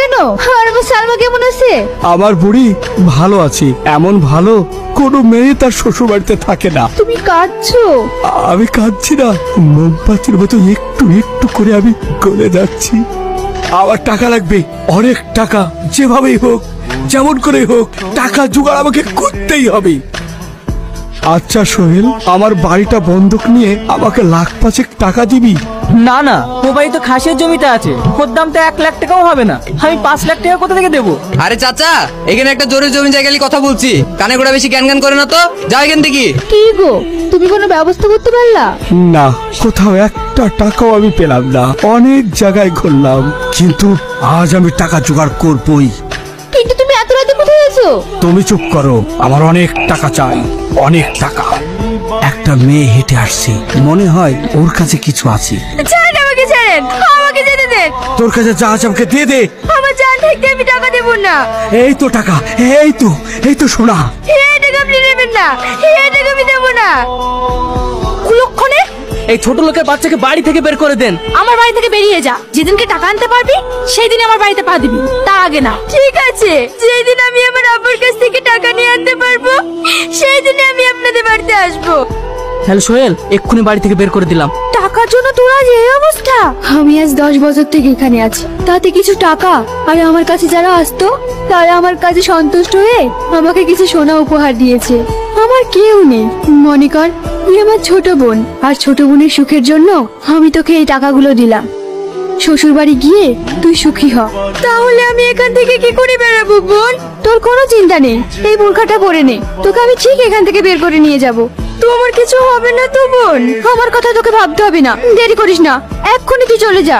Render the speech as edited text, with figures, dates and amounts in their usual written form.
কেন? আর আমার সালমা কেমন আছে? আমার বুড়ি ভালো আছে, এমন ভালো কোনো মেয়ে তার শ্বশুর বাড়িতে থাকে না। তুমি কাঁদছো? আমি কাঁদছি না, মোমবাতির মতো একটু একটু করে আমি গলে যাচ্ছি। আমার টাকা লাগবে, অনেক টাকা, যেভাবেই হোক, যেমন করে হোক, টাকা জোগাড় আমাকে করতেই হবে। আচ্ছা সোহেল, আমার বাড়িটা বন্ধক নিয়ে আমাকে 1,05,000 টাকা দিবি? না না, ও বাড়ি তো খাসের জমিতে আছে, ওর দাম তো 1 লাখ টাকাও হবে না। আমি 5 লাখ টাকা কোথা থেকে দেবো? আরে চাচা, এখানে একটা জোরে জমি জায়গায় কথা বলছি, কানে গোড়া বেশি জ্ঞান করে না তো, যাও এখান থেকে। কি গো, তুমি কোনো ব্যবস্থা করতে পারলা? না, কোথাও একটা টাকাও আমি পেলাম না। অনেক জায়গায় ঘুরলাম, কিন্তু আজ আমি টাকা জোগাড় করবই। কিন্তু তুমি এত রাতে কোথায় আছো? তুমি চুপ করো, আমার অনেক টাকা চাই, অনেক টাকা। একটা মেয়ে হেঁটে আসছে, মনে হয় ওর কাছে কিছু আছে। ছাড়েন আমাকে, ছাড়েন আমাকে যেতে দেন। তোর কাছে যা আছে আমাকে দিয়ে দে। আমার জান থাকতে আমি টাকা দেবো না। এই তো টাকা, এই তো সোনা। এই টাকা আপনি নেবেন না, এই টাকা আমি দেবো না। কুলক্ষণে এই ছোট লোকের বাচ্চাকে বাড়ি থেকে বের করে দেন। আমার বাড়ি থেকে বেরিয়ে যা। যেদিনকে টাকা আনতে পারবি সেই দিন আমার বাড়িতে পা দিবি, তার আগে না। ঠিক আছে, যেদিন আমি আমার আব্বুর কাছ থেকে টাকা নিয়ে আনতে পারবো সেই দিনে আমি আপনাদের বাড়িতে আসবো। হ্যালো সোহেল, এক্ষুনি বাড়ি থেকে বের করে দিলাম। টাকার জন্য তোর আজ এই অবস্থা? আমি আজ 10 বছর থেকে এখানে আছি, তাতে কিছু টাকা আর আমার কাছে যারা আসতো তারা আমার কাছে সন্তুষ্ট হয়ে আমাকে কিছু সোনা উপহার দিয়েছে। আমার কেউ নেই, মনে কর তুই আমার ছোট বোন, আর ছোট বোনের সুখের জন্য আমি তোকে এই টাকাগুলো দিলাম। শ্বশুর বাড়ি গিয়ে তুই সুখী হ। তাহলে আমি এখান থেকে কি করে বেরাবো বোন? তোর কোনো চিন্তা নেই, এই বোরখাটা পরে নে, তোকে আমি ঠিক এখান থেকে বের করে নিয়ে যাব। তোমার কিছু হবে না তো বোন? আমার কথা তোকে ভাবতে হবে না, দেরি করিস না, এক্ষুনি তুই চলে যা।